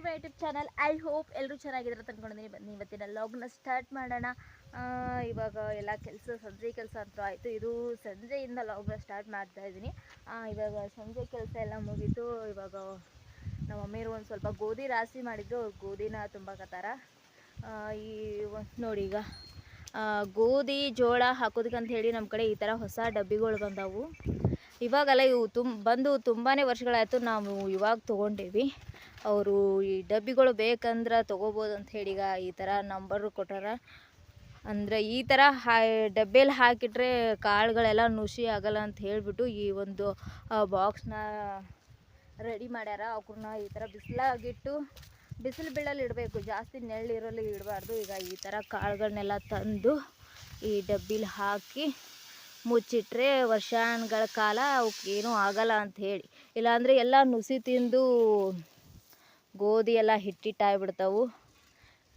My YouTube channel. I hope ಎಲ್ಲರೂ ಚೆನ್ನಾಗಿದ್ರೆ ತಂದ್ಕೊಂಡಿದ್ದೀನಿ. ಬನ್ನಿ ಇವತ್ತಿನ ಲಾಗ್ನ ಸ್ಟಾರ್ಟ್ ಮಾಡೋಣ. ಇವಾಗ ಎಲ್ಲ ಸಂಜೆ ಕೆಲಸ ಅಂತೂ ಆಯಿತು. ಇದು ಸಂಜೆಯಿಂದ ಲಾಗ್ನ ಸ್ಟಾರ್ಟ್ ಮಾಡ್ತಾ ಇದ್ದೀನಿ. ಇವಾಗ ಸಂಜೆ ಕೆಲಸ ಎಲ್ಲ ಮುಗೀತು. ಇವಾಗ ನಮ್ಮ ಮಮ್ಮಿಯರು ಒಂದು ಸ್ವಲ್ಪ ಗೋಧಿ ರಾಶಿ ಮಾಡಿದ್ರು. ಗೋಧಿನ ತುಂಬಕತ್ತಾರ. ಈ ನೋಡಿ ಈಗ ಗೋಧಿ ಜೋಳ ಹಾಕೋದಕ್ಕಂತ ಹೇಳಿ ನಮ್ಮ ಕಡೆ ಈ ಥರ ಹೊಸ ಡಬ್ಬಿಗಳು ಬಂದವು. ಇವಾಗೆಲ್ಲ ಇವು ಬಂದು ತುಂಬಾ ವರ್ಷಗಳಾಯಿತು. ನಾವು ಇವಾಗ ತೊಗೊಂಡೇವಿ. ಅವರು ಈ ಡಬ್ಬಿಗಳು ಬೇಕಂದ್ರೆ ತೊಗೋಬೋದು ಅಂತ ಹೇಳಿ ಈಗ ಈ ಥರ ನಂಬರು ಕೊಟ್ಟಾರ. ಅಂದರೆ ಈ ಥರ ಡಬ್ಬಿಯಲ್ಲಿ ಹಾಕಿಟ್ರೆ ಕಾಳುಗಳೆಲ್ಲ ನುಸಿ ಆಗಲ್ಲ ಅಂತ ಹೇಳಿಬಿಟ್ಟು ಈ ಒಂದು ಬಾಕ್ಸ್ನ ರೆಡಿ ಮಾಡ್ಯಾರ. ಅವ್ರನ್ನ ಈ ಥರ ಬಿಸಿಲಾಗಿಟ್ಟು ಬಿಸಿಲು ಬೀಳಲ್ಲಿ ಇಡಬೇಕು, ಜಾಸ್ತಿ ನೆರಳಿರೋಲ್ಲಿ ಇಡಬಾರ್ದು. ಈಗ ಈ ಥರ ಕಾಳುಗಳನ್ನೆಲ್ಲ ತಂದು ಈ ಡಬ್ಬಿಲಿ ಹಾಕಿ ಮುಚ್ಚಿಟ್ರೆ ವರ್ಷಗಳ ಕಾಲ ಅವಕ್ಕೇನೂ ಆಗಲ್ಲ ಅಂಥೇಳಿ. ಇಲ್ಲಾಂದರೆ ಎಲ್ಲ ನುಸಿ ತಿಂದು ಗೋಧಿ ಎಲ್ಲ ಹಿಟ್ಟಿಟ್ಟಾಗ್ಬಿಡ್ತಾವು.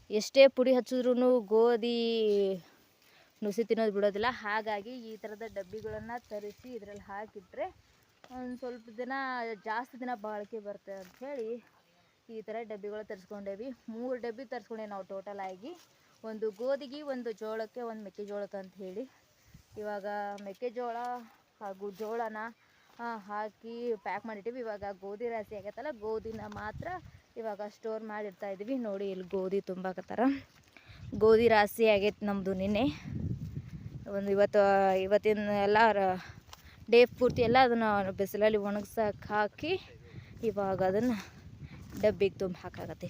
ಎಷ್ಟೇ ಪುಡಿ ಹಚ್ಚಿದ್ರೂ ಗೋಧಿ ನುಸಿ ತಿನ್ನೋದು ಬಿಡೋದಿಲ್ಲ. ಹಾಗಾಗಿ ಈ ಥರದ ಡಬ್ಬಿಗಳನ್ನು ತರಿಸಿ ಇದರಲ್ಲಿ ಹಾಕಿಟ್ರೆ ಒಂದು ಸ್ವಲ್ಪ ದಿನ ಜಾಸ್ತಿ ದಿನ ಬಾಳಿಕೆ ಬರ್ತದೆ ಅಂಥೇಳಿ ಈ ಥರ ಡಬ್ಬಿಗಳು ತರಿಸ್ಕೊಂಡೇವಿ. 3 ಡಬ್ಬಿ ತರಿಸ್ಕೊಂಡೇವಿ ನಾವು ಟೋಟಲ್ ಆಗಿ. ಒಂದು ಗೋಧಿಗೆ, ಒಂದು ಜೋಳಕ್ಕೆ, ಒಂದು ಮೆಕ್ಕೆಜೋಳಕ್ಕೆ ಅಂತ ಹೇಳಿ. ಇವಾಗ ಮೆಕ್ಕೆಜೋಳ ಹಾಗೂ ಜೋಳನ ಹಾಕಿ ಪ್ಯಾಕ್ ಮಾಡಿಟ್ಟಿವಿ. ಇವಾಗ ಗೋಧಿ ರಾಶಿ ಆಗೈತಲ್ಲ, ಗೋಧಿನ ಮಾತ್ರ ಇವಾಗ ಸ್ಟೋರ್ ಮಾಡಿರ್ತಾಯಿದ್ವಿ. ನೋಡಿ ಇಲ್ಲಿ ಗೋಧಿ ತುಂಬಾಕತ್ತಾರ. ಗೋಧಿ ರಾಶಿ ಆಗೈತೆ ನಮ್ಮದು ನಿನ್ನೆ. ಇವತ್ತಿನ ಎಲ್ಲ ಡೇ ಪೂರ್ತಿ ಎಲ್ಲ ಅದನ್ನು ಬಿಸಿಲಲ್ಲಿ ಒಣಗ್ಸಕ್ಕೆ ಹಾಕಿ ಇವಾಗ ಅದನ್ನು ಡಬ್ಬಿಗೆ ತುಂಬ ಹಾಕಾಗತ್ತೆ.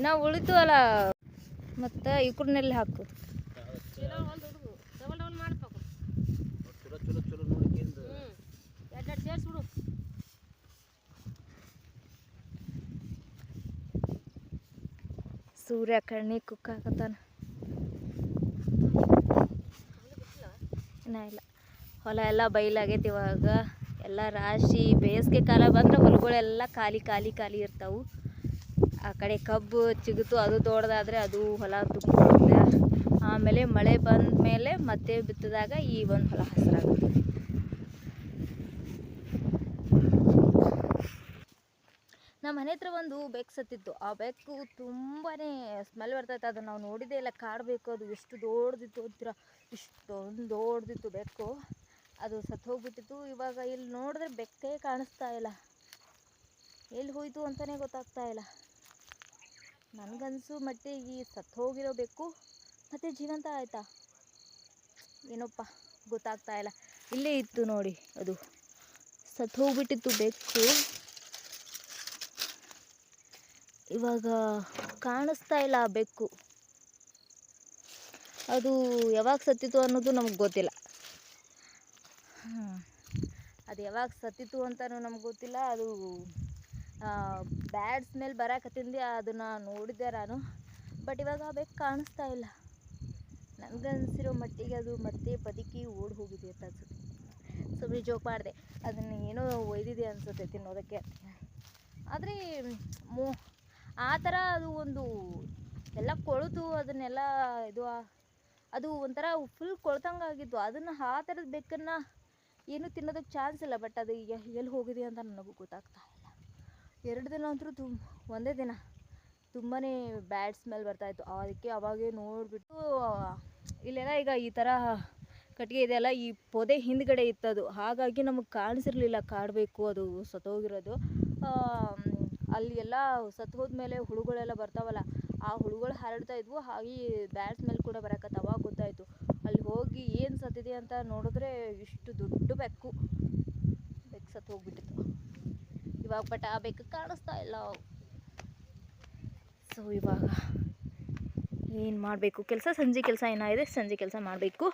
ನಾವು ಉಳಿತು ಅಲ್ಲ, ಮತ್ತು ಇವ್ರನ್ನೆಲ್ಲಿ ಹಾಕೋದು. ಸೂರ್ಯ ಕಣ್ಣಿ ಕುಕ್ಕಾಕತ್ತಾನ. ಇನ್ನೂ ಇಲ್ಲ, ಹೊಲ ಎಲ್ಲ ಬಯಲಾಗೈತಿ. ಇವಾಗ ಎಲ್ಲ ರಾಶಿ ಬೇಸಿಗೆ ಕಾಲ ಬಂದ್ರೆ ಹೊಲಗಳೆಲ್ಲ ಖಾಲಿ ಖಾಲಿ ಖಾಲಿ ಇರ್ತಾವೆ. ಆ ಕಡೆ ಕಬ್ಬು ಚಿಗುತು, ಅದು ದೊಡ್ಡದಾದರೆ ಅದು ಹೊಲ ತುಂಬಿಕೊಳ್ಳುತ್ತೆ. ಆಮೇಲೆ ಮಳೆ ಬಂದ ಮೇಲೆ ಮತ್ತೆ ಬಿತ್ತಿದಾಗ ಈ ಒಂದು ಹೊಲ ಹಸಿರಾಗುತ್ತೆ. ನಮ್ಮ ಮನೆ ಹತ್ರ ಒಂದು ಬೆಕ್ಕು ಸತ್ತಿತ್ತು. ಆ ಬೆಕ್ಕು ತುಂಬಾ ಸ್ಮೆಲ್ ಬರ್ತೈತೆ. ಅದು ನಾವು ನೋಡಿದ್ದೇ ಇಲ್ಲ. ಕಾಡಬೇಕು, ಅದು ಎಷ್ಟು ದೊಡ್ಡದಿತ್ತು ಅಂತೀರ, ಇಷ್ಟೊಂದು ದೊಡ್ಡದಿತ್ತು ಬೆಕ್ಕು. ಅದು ಸತ್ತು ಹೋಗ್ಬಿಟ್ಟಿತ್ತು. ಇವಾಗ ಇಲ್ಲಿ ನೋಡಿದ್ರೆ ಬೆಕ್ಕೇ ಕಾಣಿಸ್ತಾ ಇಲ್ಲ. ಎಲ್ಲಿ ಹೋಯ್ತು ಅಂತಲೇ ಗೊತ್ತಾಗ್ತಾ ಇಲ್ಲ. ನನಗನ್ಸು ಮಟ್ಟಿಗೆ ಸತ್ತು ಹೋಗಿರೋ ಬೆಕ್ಕು ಮತ್ತು ಜೀವಂತ ಆಯಿತಾ ಏನಪ್ಪ ಗೊತ್ತಾಗ್ತಾ ಇಲ್ಲ. ಇಲ್ಲೇ ಇತ್ತು ನೋಡಿ, ಅದು ಸತ್ತು ಹೋಗ್ಬಿಟ್ಟಿತ್ತು ಬೆಕ್ಕು. ಇವಾಗ ಕಾಣಿಸ್ತಾ ಇಲ್ಲ ಆ ಬೆಕ್ಕು. ಅದು ಯಾವಾಗ ಸತ್ತಿತ್ತು ಅನ್ನೋದು ನಮ್ಗೆ ಗೊತ್ತಿಲ್ಲ. ಅದು ಯಾವಾಗ ಸತ್ತಿತ್ತು ಅಂತಲೂ ನಮ್ಗೆ ಗೊತ್ತಿಲ್ಲ. ಅದು ಬ್ಯಾಡ್ ಸ್ಮೆಲ್ ಬರಾಕತ್ತಿಂದೆ ಅದನ್ನು ನೋಡಿದ್ದೆ ನಾನು. ಬಟ್ ಇವಾಗ ಆ ಬೆಕ್ಕು ಕಾಣಿಸ್ತಾ ಇಲ್ಲ. ನನಗನ್ಸಿರೋ ಮಟ್ಟಿಗೆ ಅದು ಮತ್ತೆ ಬದುಕಿ ಓಡಿ ಹೋಗಿದೆ ಅಂತ ಅನ್ಸುತ್ತೆ. ಸುಮ್ಮನೆ ಜೋಕ್ ಮಾಡಿದೆ. ಅದನ್ನು ಏನೋ ಒಯ್ದಿದೆ ಅನಿಸುತ್ತೆ ತಿನ್ನೋದಕ್ಕೆ. ಆದರೆ ಆ ಥರ ಅದು ಒಂದು ಎಲ್ಲ ಕೊಳೆತು ಅದನ್ನೆಲ್ಲ ಅದು ಒಂಥರ ಫುಲ್ ಕೊಳ್ತಂಗಾಗಿತ್ತು. ಅದನ್ನು ಆ ಥರದ ಬೆಕ್ಕನ್ನು ಏನೂ ತಿನ್ನೋದಕ್ಕೆ ಚಾನ್ಸ್ ಇಲ್ಲ. ಬಟ್ ಅದು ಎಲ್ಲಿ ಹೋಗಿದೆ ಅಂತ ನನಗೂ ಗೊತ್ತಾಗ್ತಾ ಇಲ್ಲ. 2 ದಿನ ಅಂತೂ ಒಂದೇ ದಿನ ತುಂಬಾ ಬ್ಯಾಡ್ ಸ್ಮೆಲ್ ಬರ್ತಾಯಿತ್ತು. ಅದಕ್ಕೆ ಅವಾಗೇ ನೋಡಿಬಿಟ್ಟು ಇಲ್ಲೆಲ್ಲ ಈಗ ಈ ಥರ ಕಟ್ಟಿಗೆ ಇದೆಯಲ್ಲ, ಈ ಪೊದೆ ಹಿಂದ್ಗಡೆ ಇತ್ತದು. ಹಾಗಾಗಿ ನಮಗೆ ಕಾಣಿಸಿರ್ಲಿಲ್ಲ ಕಾಡಬೇಕು ಅದು ಸತ್ತೋಗಿರೋದು. ಅಲ್ಲಿ ಎಲ್ಲ ಸತ್ತು ಹೋದ್ಮೇಲೆ ಹುಳುಗಳೆಲ್ಲ ಬರ್ತಾವಲ್ಲ, ಆ ಹುಳುಗಳು ಹರಡ್ತಾ ಇದ್ವು. ಹಾಗೆ ಬ್ಯಾಡ್ ಸ್ಮೆಲ್ ಕೂಡ ಬರಕತ್ತ. ಅವಾಗ ಗೊತ್ತಾಯಿತು. ಅಲ್ಲಿ ಹೋಗಿ ಏನು ಸತ್ತಿದೆ ಅಂತ ನೋಡಿದ್ರೆ ಇಷ್ಟು ದೊಡ್ಡ ಬೆಕ್ಕು ಸತ್ತು ಹೋಗ್ಬಿಟ್ಟಿತ್ತು ಇವಾಗ. ಬಟ್ ಆ ಬೆಕ್ಕು ಕಾಣಿಸ್ತಾ ಇಲ್ಲ. ಸೊ ಇವಾಗ ಏನು ಮಾಡಬೇಕು ಕೆಲಸ, ಸಂಜೆ ಕೆಲಸ ಏನಾಗಿದೆ, ಸಂಜೆ ಕೆಲಸ ಮಾಡಬೇಕು.